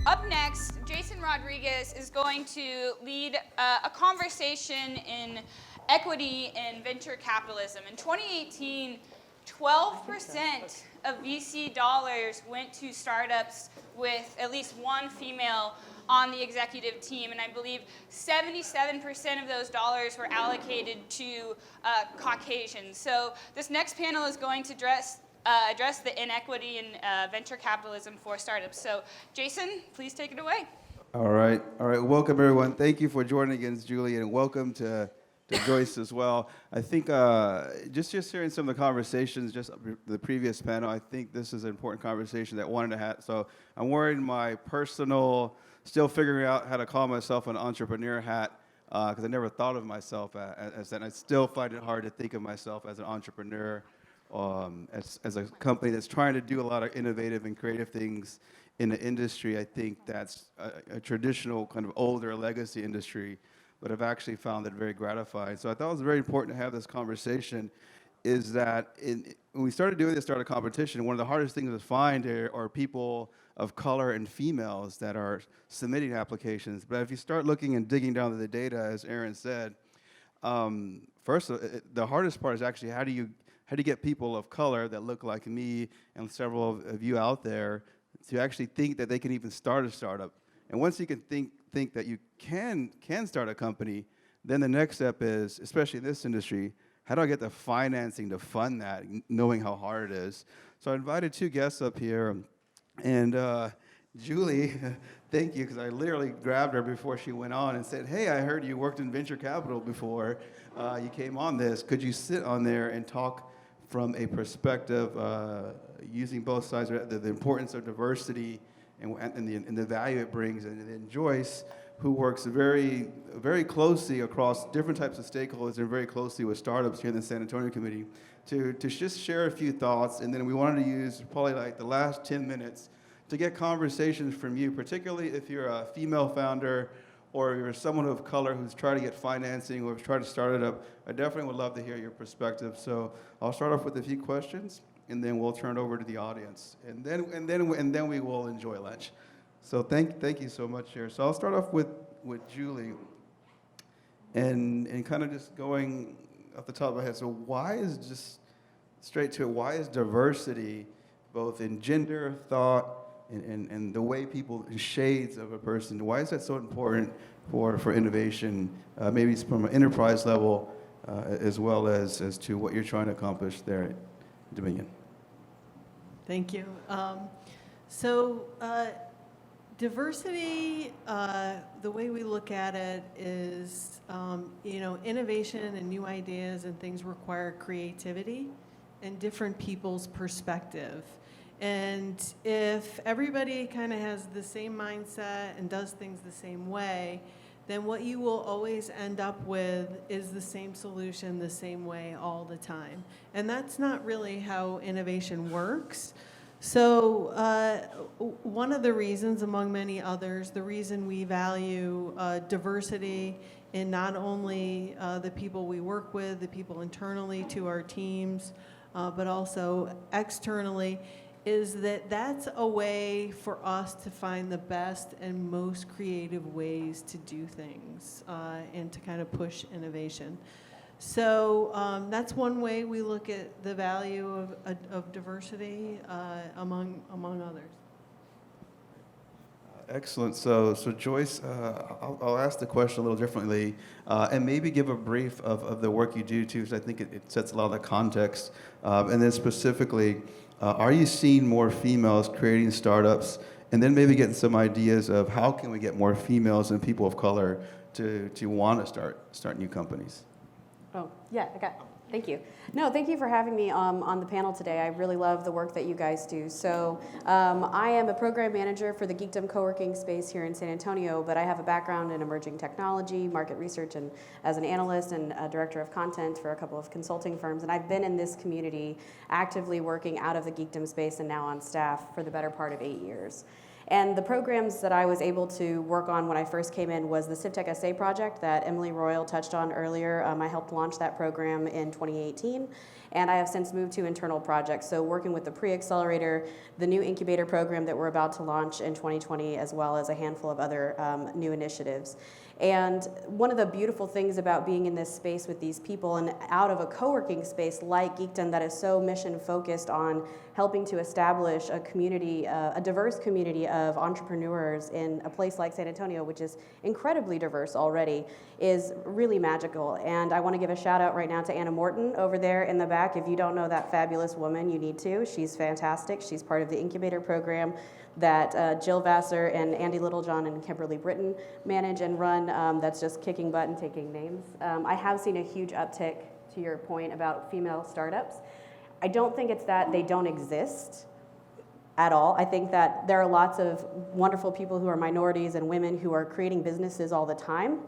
Up next, Jason Rodriguez is going to lead a conversation in equity and venture capitalism. In 2018, 12% of VC dollars went to startups with at least one female on the executive team, and I believe 77% of those dollars were allocated to Caucasians. So this next panel is going to address the inequity in venture capitalism for startups. So Jason, please take it away. All right. Welcome, everyone. Thank you for joining us, Julie, and welcome to Joyce as well. I think just hearing some of the conversations, just the previous panel, I think this is an important conversation that I wanted to have. So I'm wearing my personal, still figuring out how to call myself an entrepreneur hat, because I never thought of myself as that. And I still find it hard to think of myself as an entrepreneur, as a company that's trying to do a lot of innovative and creative things in the industry. I think that's a traditional kind of older legacy industry, but I've actually found it very gratifying. So I thought it was very important to have this conversation, is that when we started doing this startup competition, one of the hardest things to find are people of color and females that are submitting applications. But if you start looking and digging down to the data, as Aaron said, first, the hardest part is actually how do you get people of color that look like me and several of you out there to actually think that they can even start a startup. And once you can think that you can start a company, then the next step is, especially in this industry, how do I get the financing to fund that, knowing how hard it is? So I invited two guests up here, and Julie, thank you, because I literally grabbed her before she went on and said, hey, I heard you worked in venture capital before you came on this. Could you sit on there and talk from a perspective using both sides, the importance of diversity and the value it brings? And then Joyce, who works very, very closely across different types of stakeholders and very closely with startups here in the San Antonio committee, to just share a few thoughts. And then we wanted to use probably like the last 10 minutes to get conversations from you, particularly if you're a female founder or you're someone of color who's trying to get financing or trying to start it up. I definitely would love to hear your perspective. So I'll start off with a few questions, and then we'll turn it over to the audience, and then we will enjoy lunch. So thank you so much here. So I'll start off with Julie, and kind of just going off the top of my head. So why is diversity, both in gender, thought, and the way people, shades of a person, why is that so important for innovation, maybe from an enterprise level, as well as to what you're trying to accomplish there at Dominion? Thank you. Diversity, the way we look at it is, innovation and new ideas and things require creativity and different people's perspective. And if everybody kind of has the same mindset and does things the same way, then what you will always end up with is the same solution the same way all the time. And that's not really how innovation works. So one of the reasons, among many others, the reason we value diversity in not only the people we work with, the people internally to our teams, but also externally, is that that's a way for us to find the best and most creative ways to do things and to kind of push innovation. So that's one way we look at the value of diversity among others. Excellent. So Joyce, I'll ask the question a little differently, and maybe give a brief of the work you do too, because I think it sets a lot of the context. And then specifically, are you seeing more females creating startups? And then maybe getting some ideas of how can we get more females and people of color to want to start new companies? Oh, yeah, thank you. No, thank you for having me on the panel today. I really love the work that you guys do. So I am a program manager for the Geekdom co-working space here in San Antonio, but I have a background in emerging technology, market research, and as an analyst and a director of content for a couple of consulting firms. And I've been in this community actively working out of the Geekdom space and now on staff for the better part of 8 years. And the programs that I was able to work on when I first came in was the CivTech SA project that Emily Royal touched on earlier. I helped launch that program in 2018, and I have since moved to internal projects. So working with the Pre-Accelerator, the new incubator program that we're about to launch in 2020, as well as a handful of other new initiatives. And one of the beautiful things about being in this space with these people and out of a co-working space like Geekdom that is so mission focused on helping to establish a community, a diverse community of entrepreneurs in a place like San Antonio, which is incredibly diverse already, is really magical. And I want to give a shout out right now to Anna Morton over there in the back. If you don't know that fabulous woman, you need to. She's fantastic. She's part of the incubator program that Jill Vassar and Andy Littlejohn and Kimberly Britton manage and run, that's just kicking butt and taking names. I have seen a huge uptick, to your point, about female startups. I don't think it's that they don't exist at all. I think that there are lots of wonderful people who are minorities and women who are creating businesses all the time.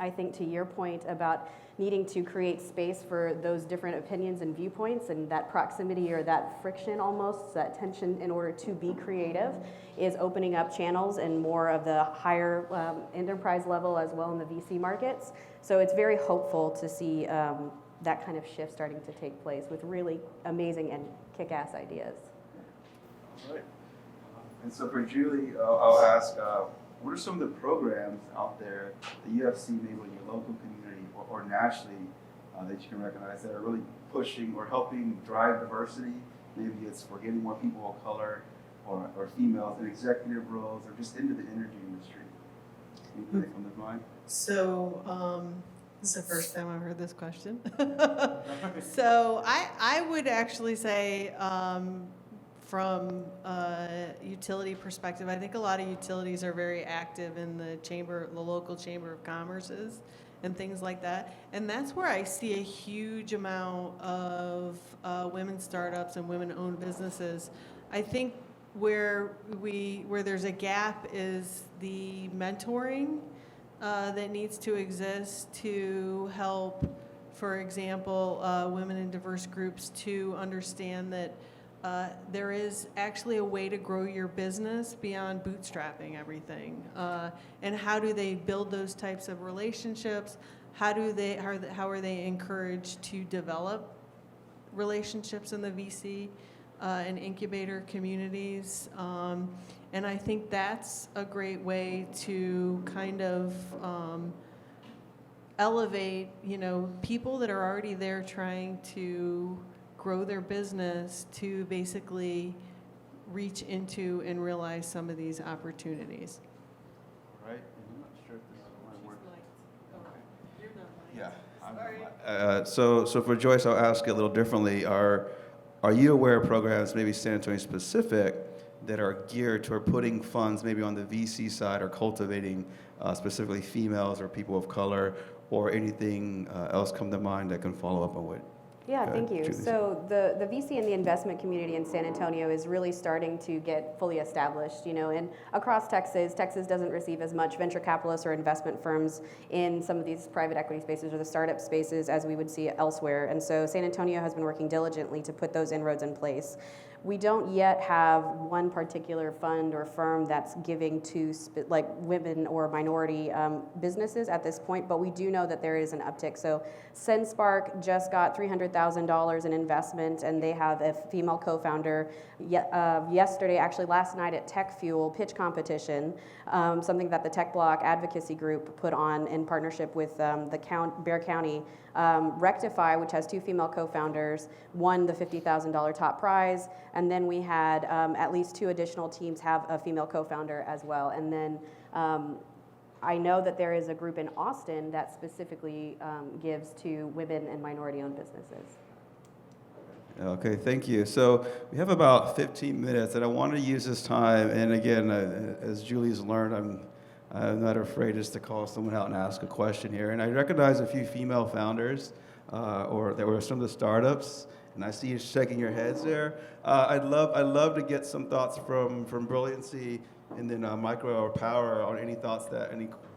I think to your point about needing to create space for those different opinions and viewpoints and that proximity or that friction almost, that tension in order to be creative is opening up channels and more of the higher enterprise level as well in the VC markets. So it's very hopeful to see that kind of shift starting to take place with really amazing and kick-ass ideas. All right. And so for Julie, I'll ask, what are some of the programs out there that you have seen maybe in your local community or nationally that you can recognize that are really pushing or helping drive diversity? Maybe it's for getting more people of color or females in executive roles or just into the energy industry. Anything that comes to mind? So, this is the first time I've heard this question. So I would actually say, from a utility perspective, I think a lot of utilities are very active in the local chamber of commerces and things like that. And that's where I see a huge amount of women startups and women-owned businesses. I think where there's a gap is the mentoring that needs to exist to help, for example, women in diverse groups to understand that there is actually a way to grow your business beyond bootstrapping everything. And how do they build those types of relationships? How are they encouraged to develop relationships in the VC and incubator communities? And I think that's a great way to kind of elevate, people that are already there trying to grow their business to basically reach into and realize some of these opportunities. Right? I'm not sure if this is the right word. Yeah. So for Joyce, I'll ask it a little differently. Are you aware of programs, maybe San Antonio specific, that are geared toward putting funds maybe on the VC side or cultivating specifically females or people of color, or anything else come to mind that can follow up on what? Yeah, thank you. Julie. So the VC and the investment community in San Antonio is really starting to get fully established, and across Texas doesn't receive as much venture capitalists or investment firms in some of these private equity spaces or the startup spaces as we would see elsewhere. And so San Antonio has been working diligently to put those inroads in place. We don't yet have one particular fund or firm that's giving to like women or minority businesses at this point, but we do know that there is an uptick. So SendSpark just got $300,000 in investment, and they have a female co-founder. Yesterday, actually last night at Tech Fuel pitch competition, something that the Tech Block advocacy group put on in partnership with Bexar County. Rectify, which has two female co-founders, won the $50,000 top prize, and then we had at least two additional teams have a female co-founder as well. And then I know that there is a group in Austin that specifically gives to women and minority-owned businesses. Okay, thank you. So we have about 15 minutes, and I want to use this time, and again, as Julie's learned, I'm not afraid just to call someone out and ask a question here. And I recognize a few female founders, or there were some of the startups, and I see you shaking your heads there. I'd love to get some thoughts from Brilliancy, and then Micro or Power on any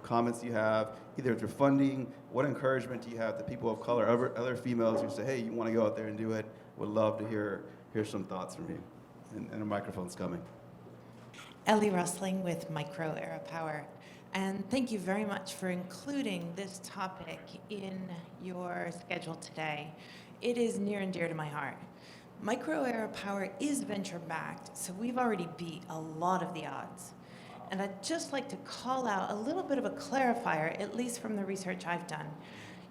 comments you have, either through funding. What encouragement do you have to people of color, other females who say, hey, you want to go out there and do it? Would love to hear some thoughts from you. And a microphone's coming. Ellie Rustling with Micro Era Power. And thank you very much for including this topic in your schedule today. It is near and dear to my heart. Micro Era Power is venture backed, so we've already beat a lot of the odds. And I'd just like to call out a little bit of a clarifier, at least from the research I've done.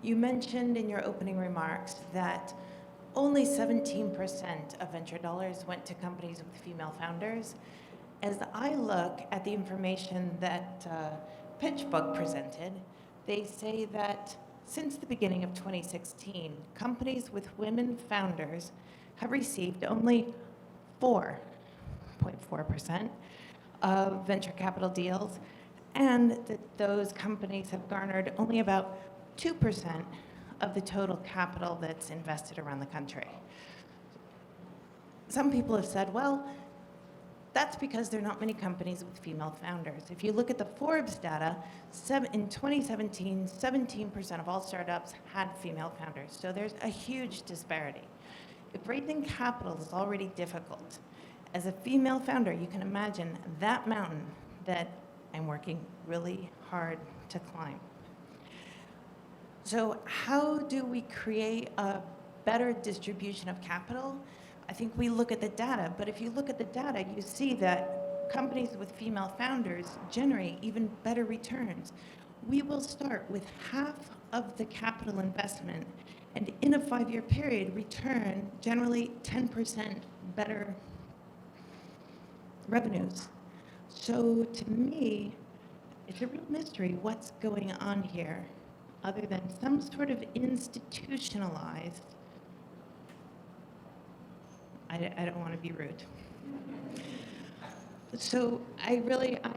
You mentioned in your opening remarks that only 17% of venture dollars went to companies with female founders. As I look at the information that PitchBook presented, they say that since the beginning of 2016, companies with women founders have received only 4.4% of venture capital deals, and that those companies have garnered only about 2% of the total capital that's invested around the country. Some people have said, well, that's because there are not many companies with female founders. If you look at the Forbes data, in 2017, 17% of all startups had female founders. So there's a huge disparity. If raising capital is already difficult, as a female founder, you can imagine that mountain that I'm working really hard to climb. So how do we create a better distribution of capital? I think we look at the data, but if you look at the data, you see that companies with female founders generate even better returns. We will start with half of the capital investment, and in a 5-year period, return generally 10% better revenues. So to me, it's a real mystery what's going on here, other than some sort of institutionalized, I don't want to be rude. So I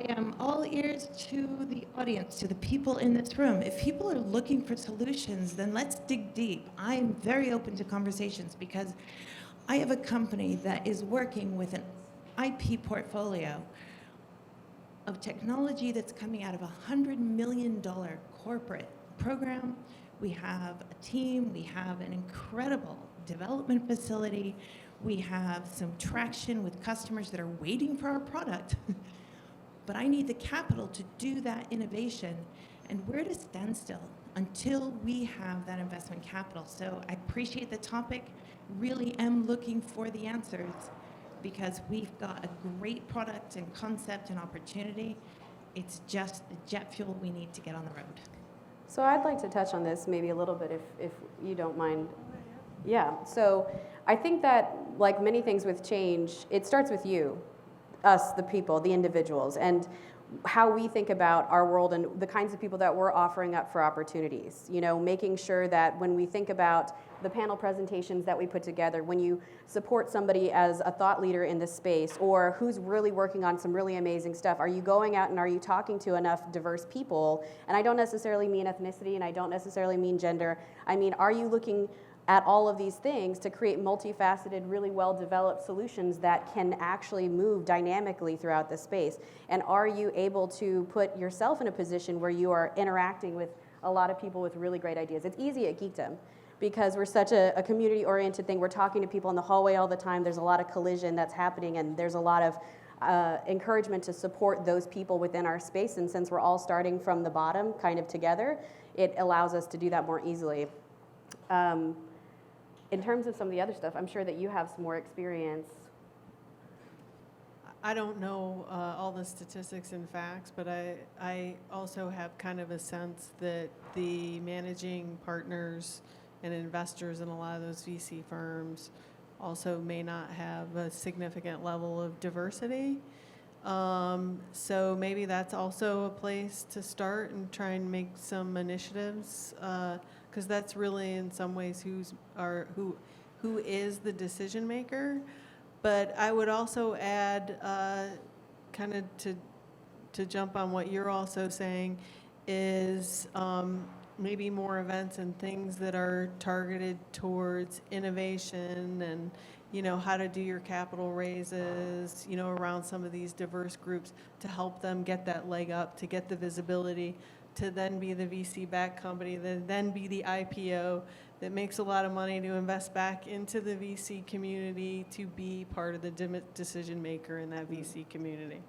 am all ears to the audience, to the people in this room. If people are looking for solutions, then let's dig deep. I am very open to conversations because I have a company that is working with an IP portfolio of technology that's coming out of a $100 million corporate program. We have a team, we have an incredible development facility, we have some traction with customers that are waiting for our product. But I need the capital to do that innovation, and we're at a standstill until we have that investment capital. So I appreciate the topic, really am looking for the answers, because we've got a great product and concept and opportunity. It's just the jet fuel we need to get on the road. So I'd like to touch on this maybe a little bit if you don't mind. Yeah, so I think that like many things with change, it starts with you, us, the people, the individuals, and how we think about our world and the kinds of people that we're offering up for opportunities. You know, making sure that when we think about the panel presentations that we put together, when you support somebody as a thought leader in this space or who's really working on some really amazing stuff, are you going out and are you talking to enough diverse people? And I don't necessarily mean ethnicity and I don't necessarily mean gender. I mean, are you looking at all of these things to create multifaceted, really well-developed solutions that can actually move dynamically throughout the space? And are you able to put yourself in a position where you are interacting with a lot of people with really great ideas? It's easy at Geekdom because we're such a community-oriented thing. We're talking to people in the hallway all the time. There's a lot of collision that's happening, and there's a lot of encouragement to support those people within our space. And since we're all starting from the bottom kind of together, it allows us to do that more easily. In terms of some of the other stuff, I'm sure that you have some more experience. I don't know all the statistics and facts, but I also have kind of a sense that the managing partners and investors in a lot of those VC firms also may not have a significant level of diversity. So maybe that's also a place to start and try and make some initiatives, because that's really in some ways who is the decision maker. But I would also add, kind of to jump on what you're also saying, is maybe more events and things that are targeted towards innovation and, you know, how to do your capital raises, you know, around some of these diverse groups to help them get that leg up, to get the visibility, to then be the VC-backed company, then be the IPO that makes a lot of money to invest back into the VC community to be part of the decision maker in that VC community.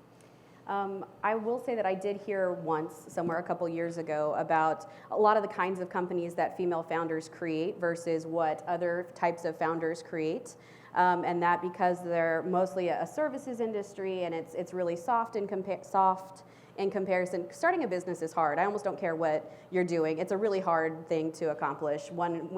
I will say that I did hear once, somewhere a couple years ago, about a lot of the kinds of companies that female founders create versus what other types of founders create. And that because they're mostly a services industry and it's really soft in comparison. Starting a business is hard. I almost don't care what you're doing. It's a really hard thing to accomplish,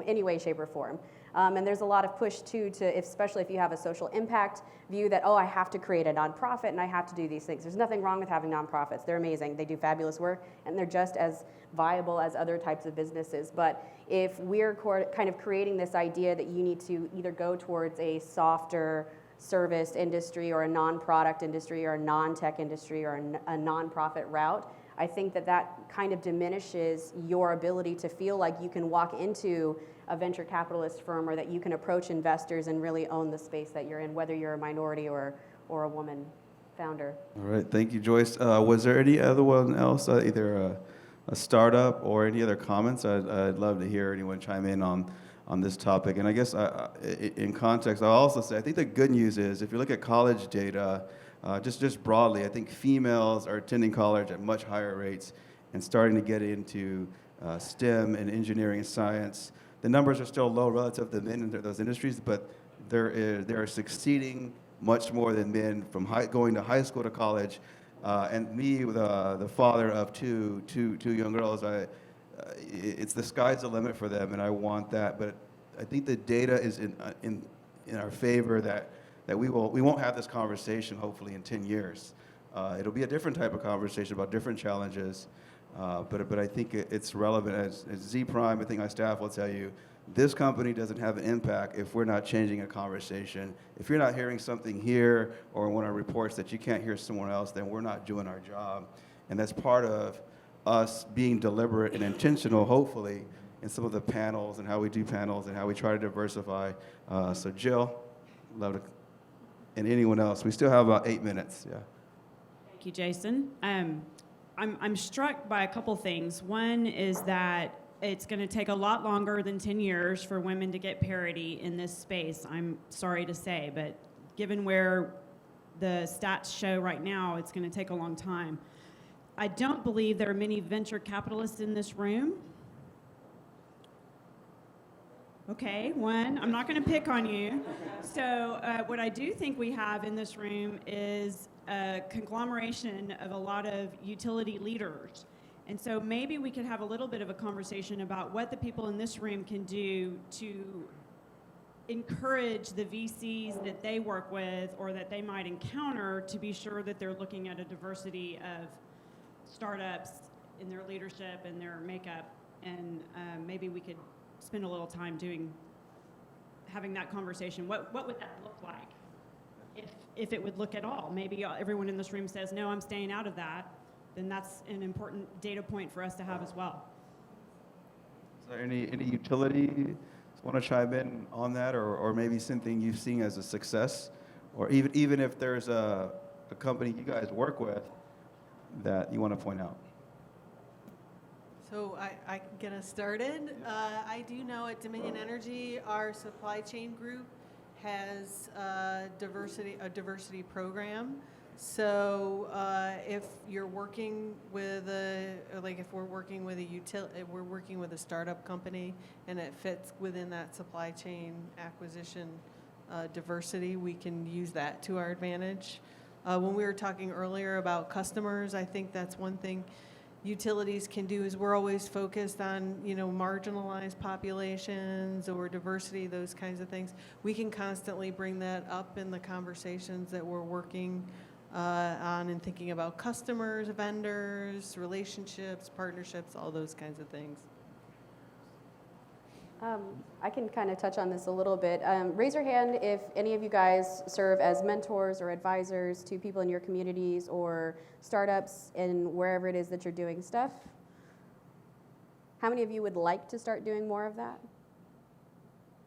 any way, shape, or form. And there's a lot of push too, especially if you have a social impact view that, oh, I have to create a nonprofit and I have to do these things. There's nothing wrong with having nonprofits. They're amazing. They do fabulous work and they're just as viable as other types of businesses. But if we're kind of creating this idea that you need to either go towards a softer service industry or a non-product industry or a non-tech industry or a nonprofit route, I think that kind of diminishes your ability to feel like you can walk into a venture capitalist firm or that you can approach investors and really own the space that you're in, whether you're a minority or a woman founder. All right, thank you, Joyce. Was there any other one else, either a startup or any other comments? I'd love to hear anyone chime in on this topic. And I guess in context, I'll also say I think the good news is if you look at college data, just broadly, I think females are attending college at much higher rates and starting to get into STEM and engineering and science. The numbers are still low relative to men in those industries, but they're succeeding much more than men from going to high school to college. And me, the father of two young girls, it's the sky's the limit for them, and I want that. But I think the data is in our favor that we won't have this conversation hopefully in 10 years. It'll be a different type of conversation about different challenges. But I think it's relevant as Z Prime. I think my staff will tell you, this company doesn't have an impact if we're not changing a conversation. If you're not hearing something here or in one of our reports that you can't hear somewhere else, then we're not doing our job. And that's part of us being deliberate and intentional, hopefully, in some of the panels and how we do panels and how we try to diversify. So Jill, love to, and anyone else. We still have about 8 minutes. Yeah. Thank you, Jason. I'm struck by a couple things. One is that it's going to take a lot longer than 10 years for women to get parity in this space. I'm sorry to say, but given where the stats show right now, it's going to take a long time. I don't believe there are many venture capitalists in this room. Okay, one, I'm not going to pick on you. So what I do think we have in this room is a conglomeration of a lot of utility leaders. And so maybe we could have a little bit of a conversation about what the people in this room can do to encourage the VCs that they work with or that they might encounter to be sure that they're looking at a diversity of startups in their leadership and their makeup. And maybe we could spend a little time having that conversation. What would that look like if it would look at all? Maybe everyone in this room says, no, I'm staying out of that. Then that's an important data point for us to have as well. Is there any utility want to chime in on that, or maybe something you've seen as a success, or even if there's a company you guys work with that you want to point out? So I can get us started. I do know at Dominion Energy, our supply chain group has a diversity program. So if you're working with if we're working with we're working with a startup company and it fits within that supply chain acquisition diversity, we can use that to our advantage. When we were talking earlier about customers, I think that's one thing utilities can do is we're always focused on, marginalized populations or diversity, those kinds of things. We can constantly bring that up in the conversations that we're working on and thinking about customers, vendors, relationships, partnerships, all those kinds of things. I can kind of touch on this a little bit. Raise your hand if any of you guys serve as mentors or advisors to people in your communities or startups and wherever it is that you're doing stuff. How many of you would like to start doing more of that?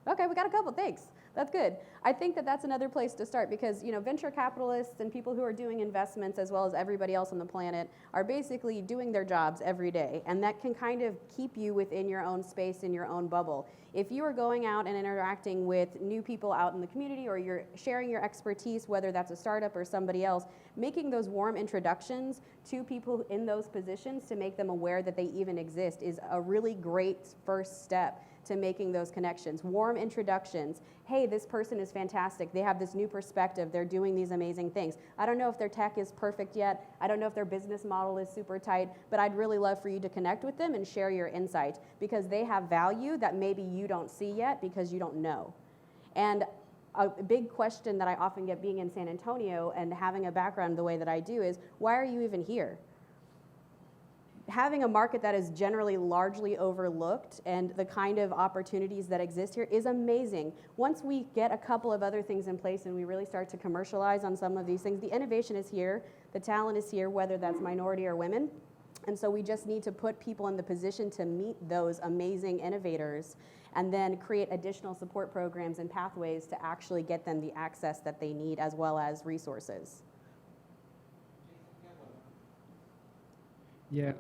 Okay, we got a couple, thanks. That's good. I think that that's another place to start because, venture capitalists and people who are doing investments as well as everybody else on the planet are basically doing their jobs every day. And that can kind of keep you within your own space, in your own bubble. If you are going out and interacting with new people out in the community or you're sharing your expertise, whether that's a startup or somebody else, making those warm introductions to people in those positions to make them aware that they even exist is a really great first step to making those connections. Warm introductions. Hey, this person is fantastic. They have this new perspective. They're doing these amazing things. I don't know if their tech is perfect yet. I don't know if their business model is super tight, but I'd really love for you to connect with them and share your insight because they have value that maybe you don't see yet because you don't know. And a big question that I often get being in San Antonio and having a background the way that I do is, why are you even here? Having a market that is generally largely overlooked and the kind of opportunities that exist here is amazing. Once we get a couple of other things in place and we really start to commercialize on some of these things, the innovation is here, the talent is here, whether that's minority or women. And so we just need to put people in the position to meet those amazing innovators and then create additional support programs and pathways to actually get them the access that they need as well as resources. Yeah.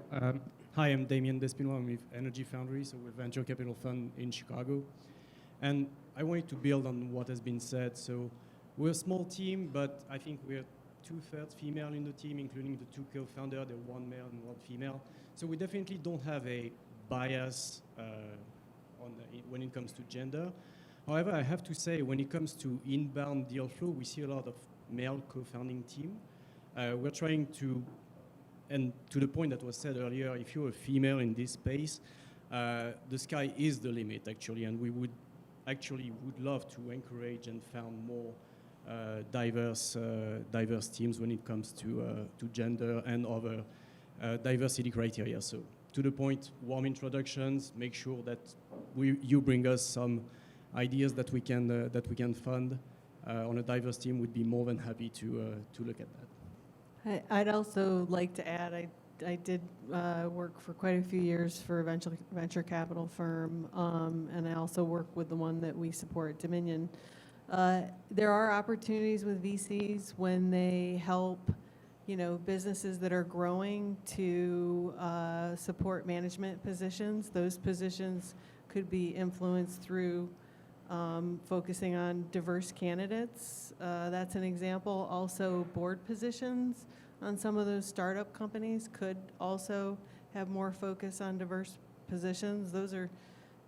Hi, I'm Damien Despinois. I'm with Energy Foundry, so we're a venture capital fund in Chicago. And I wanted to build on what has been said. So we're a small team, but I think we're 2/3 female in the team, including the two co-founders. They're one male and one female. So we definitely don't have a bias when it comes to gender. However, I have to say, when it comes to inbound deal flow, we see a lot of male co-founding team. We're trying to, and to the point that was said earlier, if you're a female in this space, the sky is the limit, actually, and we would love to encourage and found more diverse teams when it comes to gender and other diversity criteria. So to the point, warm introductions, make sure that you bring us some ideas that we can fund on a diverse team. Would be more than happy to look at that. I'd also like to add, I did work for quite a few years for a venture capital firm, and I also work with the one that we support, Dominion. There are opportunities with VCs when they help, businesses that are growing to support management positions. Those positions could be influenced through focusing on diverse candidates. That's an example. Also, board positions on some of those startup companies could also have more focus on diverse positions. Those are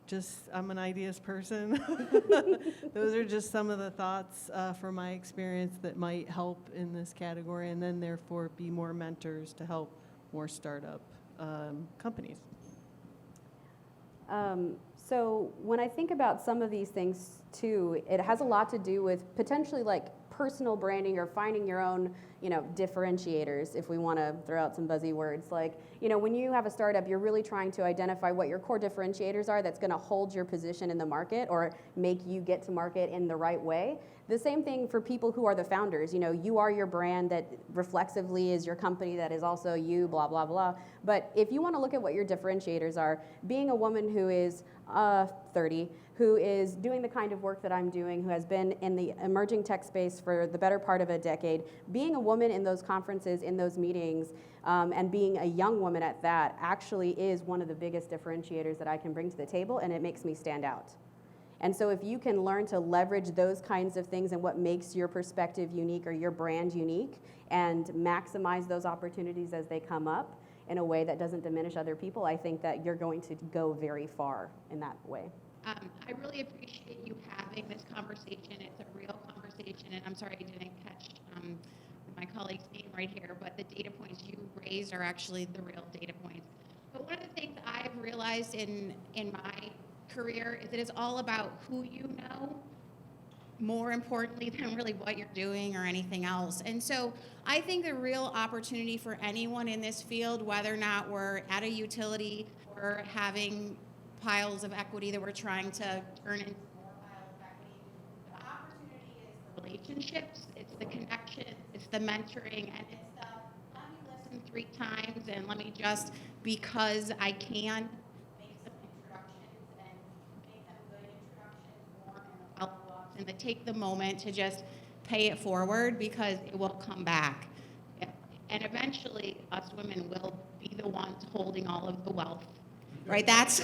just, I'm an ideas person. Those are just some of the thoughts from my experience that might help in this category, and then therefore be more mentors to help more startup companies. So when I think about some of these things too, it has a lot to do with potentially like personal branding or finding your own, differentiators, if we want to throw out some buzzy words. Like, when you have a startup, you're really trying to identify what your core differentiators are that's going to hold your position in the market or make you get to market in the right way. The same thing for people who are the founders. You are your brand that reflexively is your company that is also you, blah, blah, blah. But if you want to look at what your differentiators are, being a woman who is 30, who is doing the kind of work that I'm doing, who has been in the emerging tech space for the better part of a decade, being a woman in those conferences, in those meetings, and being a young woman at that actually is one of the biggest differentiators that I can bring to the table, and it makes me stand out. And so if you can learn to leverage those kinds of things and what makes your perspective unique or your brand unique and maximize those opportunities as they come up in a way that doesn't diminish other people, I think that you're going to go very far in that way. I really appreciate you having this conversation. It's a real conversation, and I'm sorry I didn't catch my colleague's name right here, but the data points you raised are actually the real data points. But one of the things I've realized in my career is that it's all about who you know, more importantly than really what you're doing or anything else. And so I think the real opportunity for anyone in this field, whether or not we're at a utility or having piles of equity that we're trying to turn into more piles of equity, the opportunity is the relationships, it's the connection, it's the mentoring, and it's the let me listen 3 times and let me just, because I can, make some introductions and make them good introductions, warm and follow-ups, and to take the moment to just pay it forward, because it will come back. And eventually, us women will be the ones holding all of the wealth, right? That's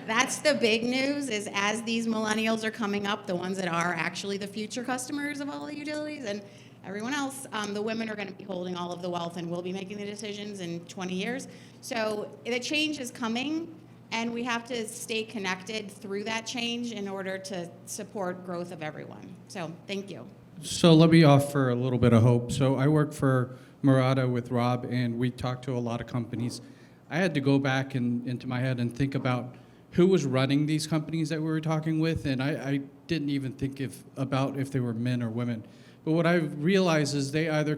the big news, is as these millennials are coming up, the ones that are actually the future customers of all the utilities and everyone else, the women are going to be holding all of the wealth and will be making the decisions in 20 years. So the change is coming, and we have to stay connected through that change in order to support growth of everyone. So thank you. So let me offer a little bit of hope. So I work for Murata with Rob, and we talked to a lot of companies. I had to go back into my head and think about who was running these companies that we were talking with, and I didn't even think about if they were men or women. But what I realized is they either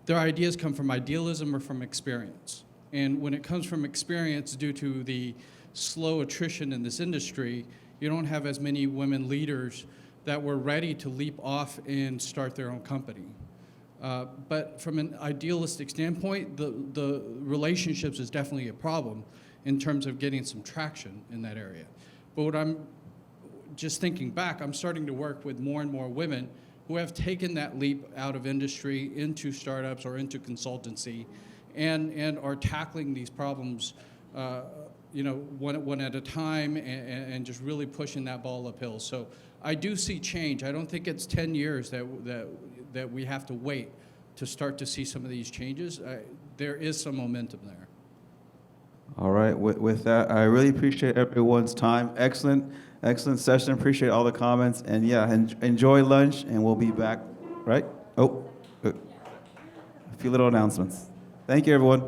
their ideas come from idealism or from experience. And when it comes from experience, due to the slow attrition in this industry, you don't have as many women leaders that were ready to leap off and start their own company. But from an idealistic standpoint, the relationships is definitely a problem in terms of getting some traction in that area. But what I'm just thinking back, I'm starting to work with more and more women who have taken that leap out of industry into startups or into consultancy, and are tackling these problems, one at a time, and just really pushing that ball uphill. So I do see change. I don't think it's 10 years that we have to wait to start to see some of these changes. There is some momentum there. All right, with that, I really appreciate everyone's time. Excellent session. Appreciate all the comments. And yeah, enjoy lunch, and we'll be back, right? A few little announcements. Thank you, everyone.